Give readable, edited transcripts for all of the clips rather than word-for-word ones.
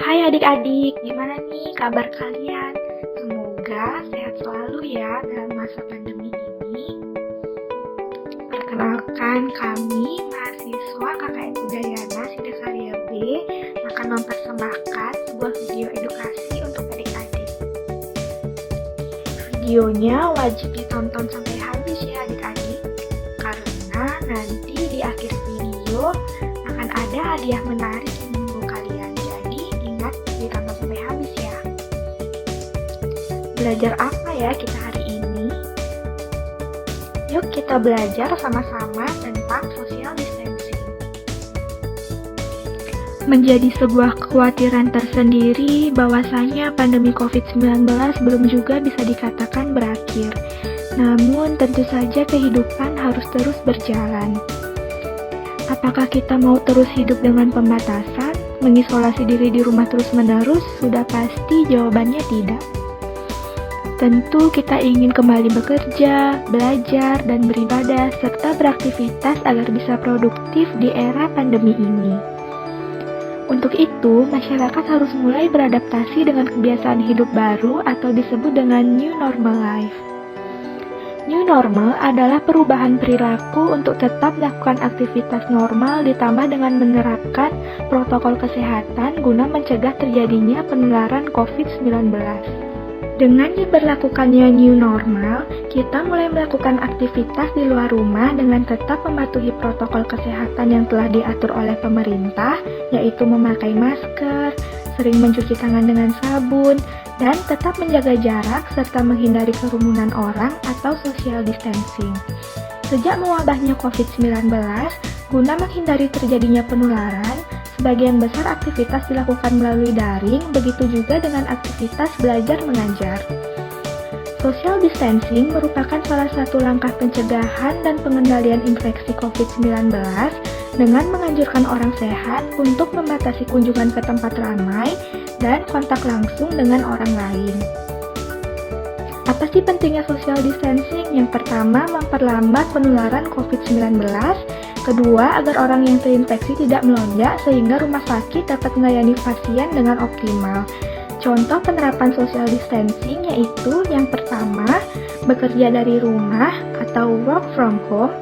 Hai adik-adik, gimana nih kabar kalian? Semoga sehat selalu ya dalam masa pandemi ini. Perkenalkan, kami mahasiswa KKN Udayana Sidakarya B akan mempersembahkan sebuah video edukasi untuk adik-adik. Videonya wajib ditonton sampai habis ya adik-adik, karena nanti di akhir video akan ada hadiah menarik yang menunggu kalian. Jadi ingat ditonton sampai habis ya. Belajar apa ya kita hari ini? Yuk kita belajar sama-sama tentang social distancing. Menjadi sebuah kekhawatiran tersendiri bahwasanya pandemi COVID-19 belum juga bisa dikatakan berakhir. Namun tentu saja kehidupan harus terus berjalan. Apakah kita mau terus hidup dengan pembatasan, mengisolasi diri di rumah terus-menerus? Sudah pasti jawabannya tidak. Tentu kita ingin kembali bekerja, belajar, dan beribadah, serta beraktivitas agar bisa produktif di era pandemi ini. Untuk itu, masyarakat harus mulai beradaptasi dengan kebiasaan hidup baru atau disebut dengan new normal life. New normal adalah perubahan perilaku untuk tetap melakukan aktivitas normal ditambah dengan menerapkan protokol kesehatan guna mencegah terjadinya penularan COVID-19. Dengan diberlakukannya new normal, kita mulai melakukan aktivitas di luar rumah dengan tetap mematuhi protokol kesehatan yang telah diatur oleh pemerintah, yaitu memakai masker, sering mencuci tangan dengan sabun, dan tetap menjaga jarak serta menghindari kerumunan orang atau social distancing. Sejak mewabahnya COVID-19, guna menghindari terjadinya penularan, sebagian besar aktivitas dilakukan melalui daring, begitu juga dengan aktivitas belajar mengajar. Social distancing merupakan salah satu langkah pencegahan dan pengendalian infeksi COVID-19 dengan menganjurkan orang sehat untuk membatasi kunjungan ke tempat ramai dan kontak langsung dengan orang lain. Apa sih pentingnya social distancing? Yang pertama, memperlambat penularan COVID-19. Kedua, agar orang yang terinfeksi tidak melonjak sehingga rumah sakit dapat melayani pasien dengan optimal. Contoh penerapan social distancing yaitu yang pertama, bekerja dari rumah atau work from home.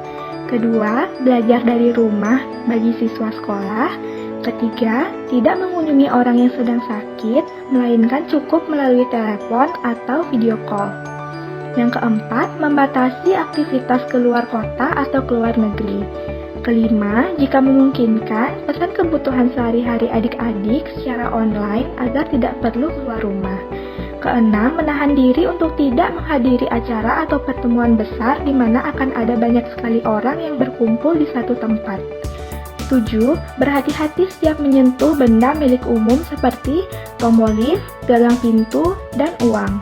Kedua, belajar dari rumah bagi siswa sekolah. Ketiga, tidak mengunjungi orang yang sedang sakit, melainkan cukup melalui telepon atau video call. Yang keempat, membatasi aktivitas keluar kota atau keluar negeri. Kelima, jika memungkinkan, pesan kebutuhan sehari-hari adik-adik secara online agar tidak perlu keluar rumah. Keenam, menahan diri untuk tidak menghadiri acara atau pertemuan besar di mana akan ada banyak sekali orang yang berkumpul di satu tempat. 7. Berhati-hati setiap menyentuh benda milik umum seperti tombol lift, gagang pintu, dan uang.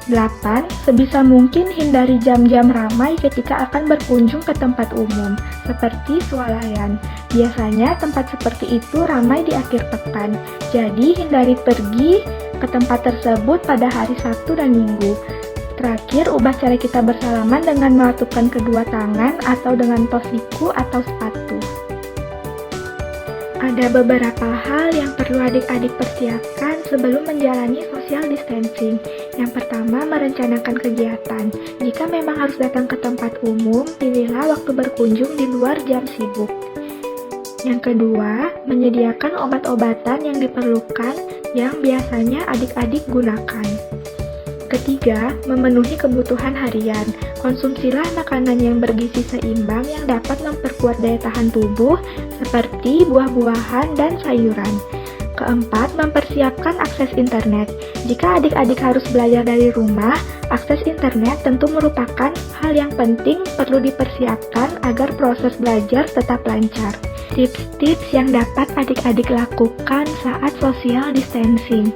8. Sebisa mungkin hindari jam-jam ramai ketika akan berkunjung ke tempat umum, seperti swalayan. Biasanya tempat seperti itu ramai di akhir pekan, jadi hindari pergi ke tempat tersebut pada hari Sabtu dan Minggu. Terakhir, ubah cara kita bersalaman dengan melatupkan kedua tangan atau dengan tos siku atau sepatu. Ada beberapa hal yang perlu adik-adik persiapkan sebelum menjalani social distancing. Yang pertama, merencanakan kegiatan. Jika memang harus datang ke tempat umum, pilihlah waktu berkunjung di luar jam sibuk. Yang kedua, menyediakan obat-obatan yang diperlukan yang biasanya adik-adik gunakan. Ketiga, memenuhi kebutuhan harian. Konsumsilah makanan yang bergizi seimbang yang dapat memperkuat daya tahan tubuh seperti buah-buahan dan sayuran. Keempat, mempersiapkan akses internet. Jika adik-adik harus belajar dari rumah, akses internet tentu merupakan hal yang penting perlu dipersiapkan agar proses belajar tetap lancar. Tips-tips yang dapat adik-adik lakukan saat social distancing.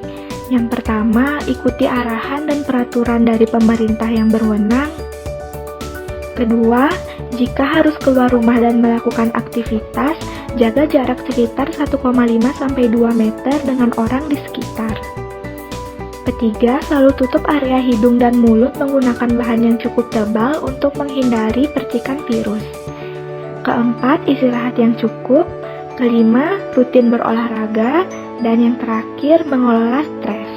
Yang pertama, ikuti arahan dan peraturan dari pemerintah yang berwenang. Kedua, jika harus keluar rumah dan melakukan aktivitas, jaga jarak sekitar 1,5-2 meter dengan orang di sekitar. Ketiga, selalu tutup area hidung dan mulut menggunakan bahan yang cukup tebal untuk menghindari percikan virus. Keempat, istirahat yang cukup. Kelima, rutin berolahraga. Dan yang terakhir, mengelola stres.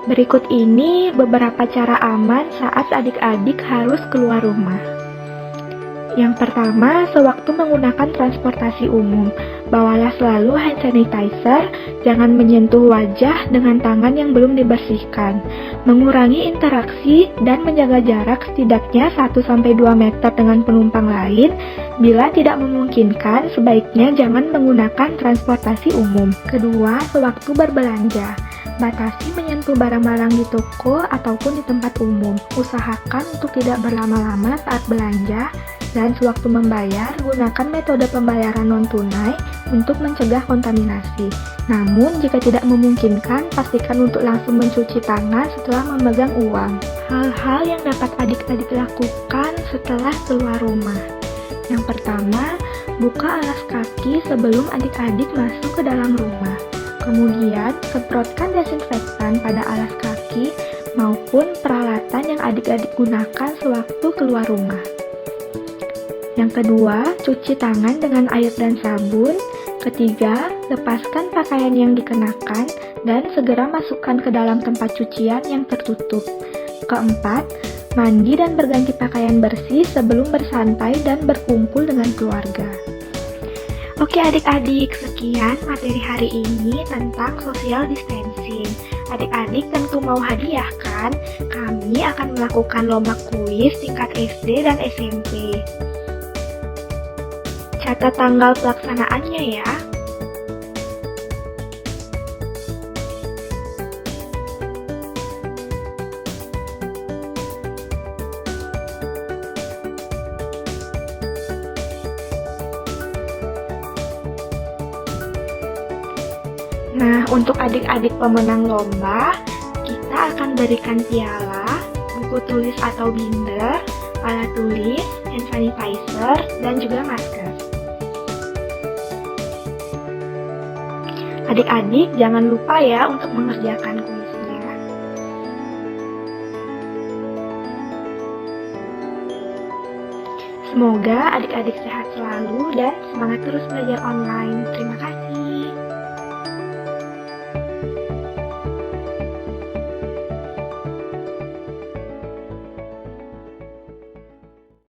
Berikut ini beberapa cara aman saat adik-adik harus keluar rumah. Yang pertama, sewaktu menggunakan transportasi umum, bawalah selalu hand sanitizer, jangan menyentuh wajah dengan tangan yang belum dibersihkan. Mengurangi interaksi dan menjaga jarak setidaknya 1-2 meter dengan penumpang lain. Bila tidak memungkinkan, sebaiknya jangan menggunakan transportasi umum. Kedua, sewaktu berbelanja, batasi menyentuh barang-barang di toko ataupun di tempat umum. Usahakan untuk tidak berlama-lama saat belanja. Dan sewaktu membayar, gunakan metode pembayaran non-tunai untuk mencegah kontaminasi. Namun, jika tidak memungkinkan, pastikan untuk langsung mencuci tangan setelah memegang uang. Hal-hal yang dapat adik-adik lakukan setelah keluar rumah. Yang pertama, buka alas kaki sebelum adik-adik masuk ke dalam rumah. Kemudian, semprotkan desinfektan pada alas kaki maupun peralatan yang adik-adik gunakan sewaktu keluar rumah. Yang kedua, cuci tangan dengan air dan sabun. Ketiga, lepaskan pakaian yang dikenakan dan segera masukkan ke dalam tempat cucian yang tertutup. Keempat, mandi dan berganti pakaian bersih sebelum bersantai dan berkumpul dengan keluarga. Oke adik-adik, sekian materi hari ini tentang social distancing. Adik-adik tentu mau hadiah kan? Kami akan melakukan lomba kuis tingkat SD dan SMP. Catat tanggal pelaksanaannya ya. Nah, untuk adik-adik pemenang lomba, kita akan berikan piala, buku tulis atau binder, alat tulis, hand sanitizer, dan juga masker. Adik-adik jangan lupa ya untuk mengerjakan kuisnya. Semoga adik-adik sehat selalu dan semangat terus belajar online. Terima kasih.